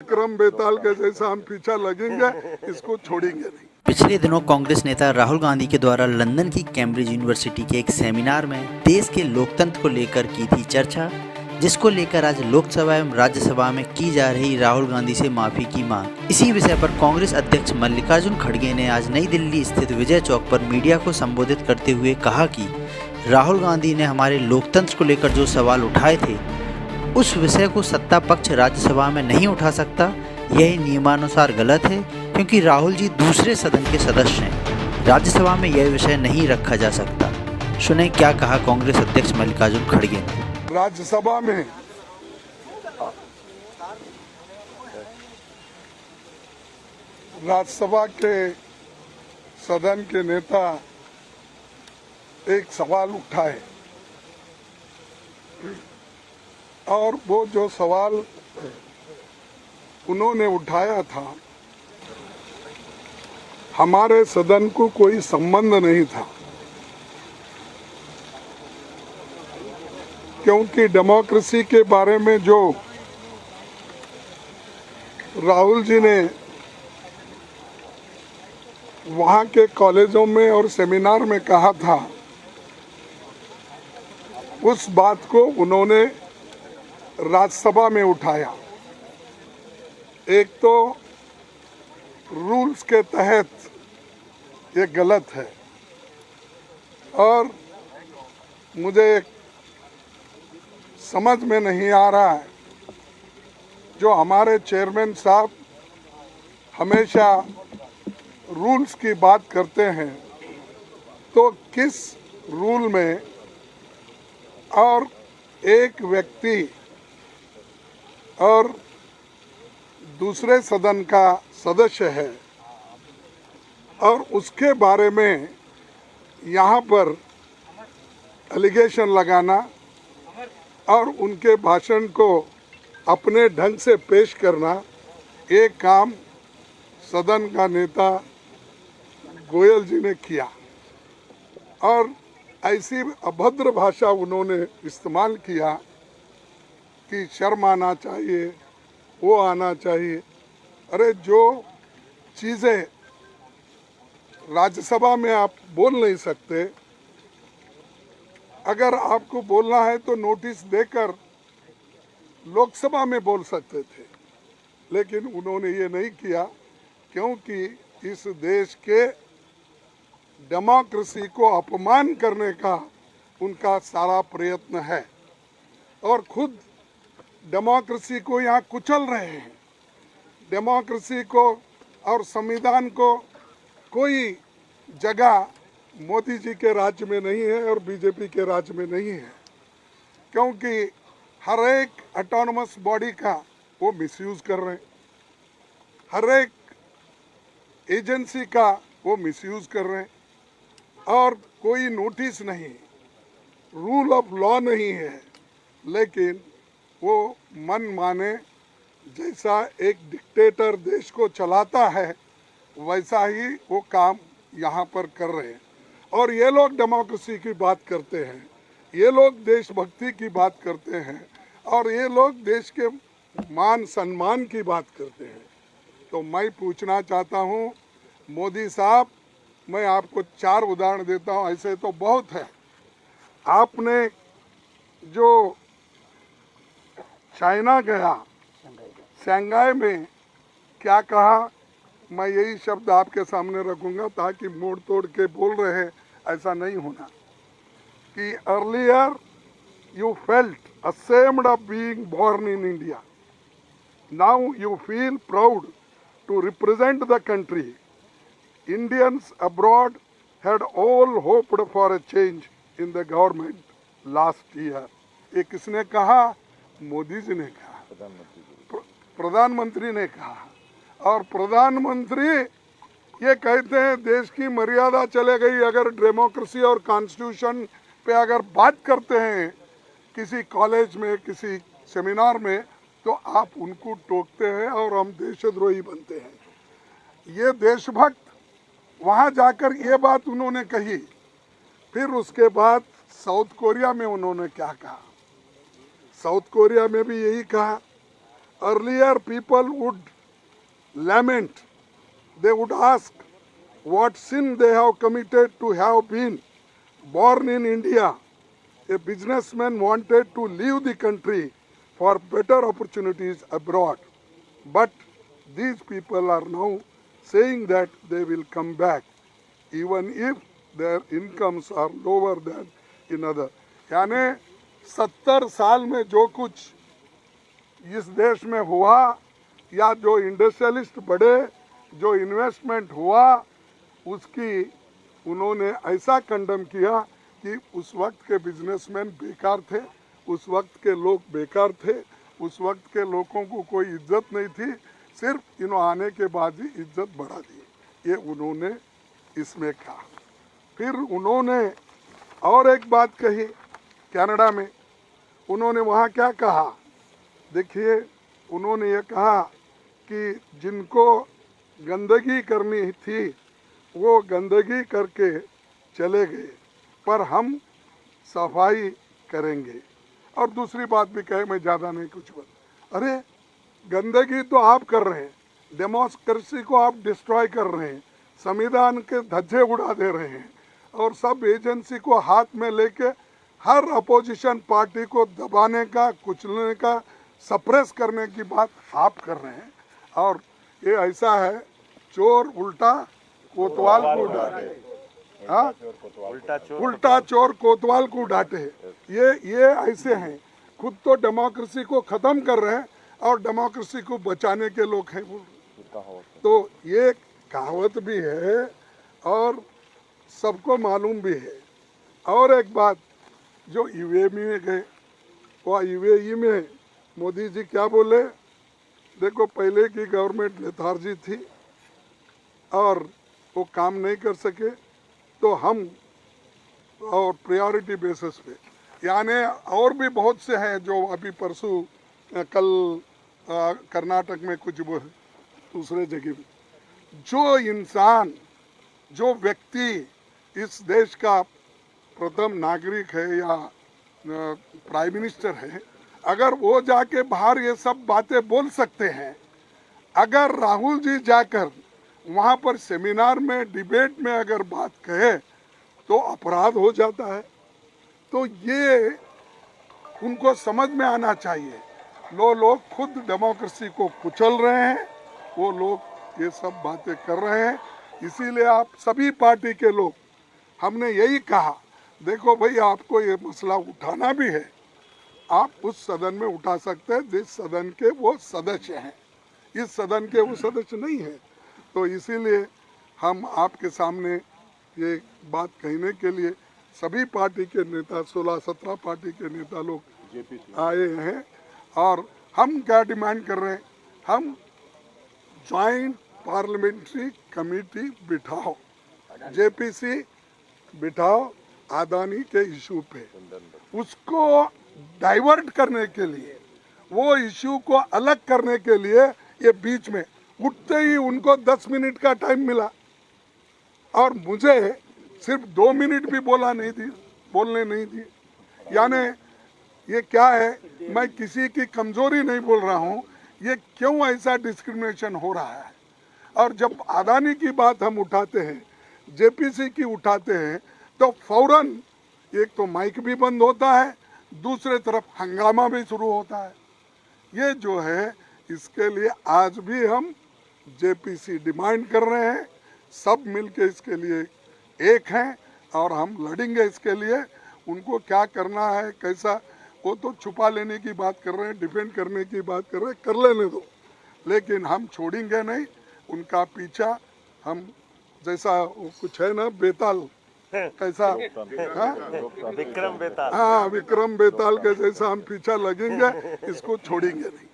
विक्रम बेताल के जैसा हम पीछा लगेंगे, इसको छोड़ेंगे नहीं। पिछले दिनों कांग्रेस नेता राहुल गांधी के द्वारा लंदन की कैम्ब्रिज यूनिवर्सिटी के एक सेमिनार में देश के लोकतंत्र को लेकर की थी चर्चा, जिसको लेकर आज लोकसभा एवं राज्यसभा में की जा रही राहुल गांधी से माफी की मांग। इसी विषय पर कांग्रेस अध्यक्ष मल्लिकार्जुन खड़गे ने आज नई दिल्ली स्थित विजय चौक पर मीडिया को संबोधित करते हुए कहा कि राहुल गांधी ने हमारे लोकतंत्र को लेकर जो सवाल उठाए थे उस विषय को सत्ता पक्ष राज्यसभा में नहीं उठा सकता। यह नियमानुसार गलत है क्योंकि राहुल जी दूसरे सदन के सदस्य हैं। राज्यसभा में यह विषय नहीं रखा जा सकता। सुने क्या कहा कांग्रेस अध्यक्ष मल्लिकार्जुन खड़गे ने। राज्यसभा में राज्यसभा के सदन के नेता एक सवाल उठाए और वो जो सवाल उन्होंने उठाया था हमारे सदन को कोई संबंध नहीं था, क्योंकि डेमोक्रेसी के बारे में जो राहुल जी ने वहाँ के कॉलेजों में और सेमिनार में कहा था, उस बात को उन्होंने राज्यसभा में उठाया। एक तो रूल्स के तहत ये गलत है और मुझे समझ में नहीं आ रहा है, जो हमारे चेयरमैन साहब हमेशा रूल्स की बात करते हैं, तो किस रूल में और एक व्यक्ति और दूसरे सदन का सदस्य है और उसके बारे में यहाँ पर एलिगेशन लगाना और उनके भाषण को अपने ढंग से पेश करना, एक काम सदन का नेता गोयल जी ने किया और ऐसी अभद्र भाषा उन्होंने इस्तेमाल किया कि शर्म आना चाहिए, वो आना चाहिए। अरे जो चीज़ें राज्यसभा में आप बोल नहीं सकते, अगर आपको बोलना है तो नोटिस देकर लोकसभा में बोल सकते थे, लेकिन उन्होंने ये नहीं किया, क्योंकि इस देश के डेमोक्रेसी को अपमान करने का उनका सारा प्रयत्न है और खुद डेमोक्रेसी को यहाँ कुचल रहे हैं। डेमोक्रेसी को और संविधान को कोई जगह मोदी जी के राज्य में नहीं है और बीजेपी के राज्य में नहीं है, क्योंकि हर एक ऑटोनमस बॉडी का वो मिसयूज कर रहे हैं, हर एक एजेंसी का वो मिसयूज कर रहे हैं और कोई नोटिस नहीं, रूल ऑफ लॉ नहीं है, लेकिन वो मन माने जैसा एक डिक्टेटर देश को चलाता है वैसा ही वो काम यहाँ पर कर रहे हैं। और ये लोग डेमोक्रेसी की बात करते हैं, ये लोग देशभक्ति की बात करते हैं और ये लोग देश के मान सम्मान की बात करते हैं। तो मैं पूछना चाहता हूँ मोदी साहब, मैं आपको 4 उदाहरण देता हूँ, ऐसे तो बहुत है। आपने जो चाइना गया, शंघाई में क्या कहा, मैं यही शब्द आपके सामने रखूंगा ताकि मोड़ तोड़ के बोल रहे हैं ऐसा नहीं होना, कि earlier you felt ashamed of being born in India, now you feel proud to represent the country. Indians abroad had all hoped for a change in the government last year. ये किसने कहा? मोदी जी ने कहा, प्रधानमंत्री ने कहा। और प्रधानमंत्री ये कहते हैं देश की मर्यादा चले गई। अगर डेमोक्रेसी और कॉन्स्टिट्यूशन पे अगर बात करते हैं किसी कॉलेज में, किसी सेमिनार में, तो आप उनको टोकते हैं और हम देशद्रोही बनते हैं। ये देशभक्त वहाँ जाकर ये बात उन्होंने कही। फिर उसके बाद साउथ कोरिया में उन्होंने क्या कहा? साउथ कोरिया में भी यही कहा earlier people would lament, they would ask what sin they have committed to have been born in India. A businessman wanted to leave the country for better opportunities abroad. But these people are now saying that they will come back even if their incomes are lower than in other. यानी 70 साल में जो कुछ इस देश में हुआ या जो इंडस्ट्रियलिस्ट बढ़े, जो इन्वेस्टमेंट हुआ, उसकी उन्होंने ऐसा कंडम किया कि उस वक्त के बिजनेसमैन बेकार थे, उस वक्त के लोग बेकार थे, उस वक्त के लोगों को कोई इज्जत नहीं थी, सिर्फ इन्हों आने के बाद ही इज्जत बढ़ा दी। ये उन्होंने इसमें कहा। फिर उन्होंने और एक बात कही कनाडा में, उन्होंने वहाँ क्या कहा, देखिए उन्होंने ये कहा कि जिनको गंदगी करनी थी वो गंदगी करके चले गए, पर हम सफाई करेंगे। और दूसरी बात भी कहे, मैं ज़्यादा नहीं कुछ बोल, अरे गंदगी तो आप कर रहे हैं, डेमोक्रेसी को आप डिस्ट्रॉय कर रहे हैं, संविधान के धज्जे उड़ा दे रहे हैं और सब एजेंसी को हाथ में लेके हर अपोजिशन पार्टी को दबाने का, कुचलने का, सप्रेस करने की बात आप कर रहे हैं। और ये ऐसा है, चोर उल्टा कोतवाल को डांटे, हाँ, उल्टा चोर कोतवाल को डांटे। ये ऐसे हैं, खुद तो डेमोक्रेसी को ख़त्म कर रहे हैं और डेमोक्रेसी को बचाने के लोग हैं। तो ये कहावत भी है और सबको मालूम भी है। और एक बात, जो यूएई में गए, वो यूएई में मोदी जी क्या बोले, देखो पहले की गवर्नमेंट लेथार्जी थी और वो काम नहीं कर सके, तो हम और प्रायोरिटी बेसिस पे, यानी और भी बहुत से हैं जो अभी परसों कल कर्नाटक में कुछ दूसरे जगह में, जो इंसान, जो व्यक्ति इस देश का प्रथम नागरिक है या प्राइम मिनिस्टर है, अगर वो जाके बाहर ये सब बातें बोल सकते हैं, अगर राहुल जी जाकर वहाँ पर सेमिनार में, डिबेट में अगर बात कहे तो अपराध हो जाता है। तो ये उनको समझ में आना चाहिए। लोग खुद डेमोक्रेसी को कुचल रहे हैं, वो लोग ये सब बातें कर रहे हैं। इसीलिए आप सभी पार्टी के लोग, हमने यही कहा, देखो भाई आपको ये मसला उठाना भी है, आप उस सदन में उठा सकते हैं जिस सदन के वो सदस्य हैं, इस सदन के वो सदस्य नहीं है। तो इसीलिए हम आपके सामने ये बात कहने के लिए सभी पार्टी के नेता, 16-17 पार्टी के नेता लोग आए हैं। और हम क्या डिमांड कर रहे हैं, हम ज्वाइंट पार्लियामेंट्री कमेटी बिठाओ, जेपीसी बिठाओ अदानी के इशू पे, उसको डाइवर्ट करने के लिए, वो इशू को अलग करने के लिए ये बीच में उठते ही उनको 10 मिनट का टाइम मिला और मुझे सिर्फ 2 मिनट भी बोलने नहीं दिए। यानी ये क्या है, मैं किसी की कमजोरी नहीं बोल रहा हूँ, ये क्यों ऐसा डिस्क्रिमिनेशन हो रहा है। और जब अदानी की बात हम उठाते हैं, जेपीसी की उठाते हैं, तो फौरन एक तो माइक भी बंद होता है, दूसरे तरफ हंगामा भी शुरू होता है। ये जो है, इसके लिए आज भी हम जेपीसी डिमांड कर रहे हैं, सब मिलके इसके लिए एक हैं और हम लड़ेंगे इसके लिए। उनको क्या करना है, कैसा, वो तो छुपा लेने की बात कर रहे हैं, डिफेंड करने की बात कर रहे हैं, कर लेने दो, लेकिन हम छोड़ेंगे नहीं उनका पीछा। हम जैसा कुछ है ना, बेताल कैसा, विक्रम बेताल, हाँ विक्रम बेताल के जैसा हम पीछा लगेंगे, इसको छोड़ेंगे नहीं।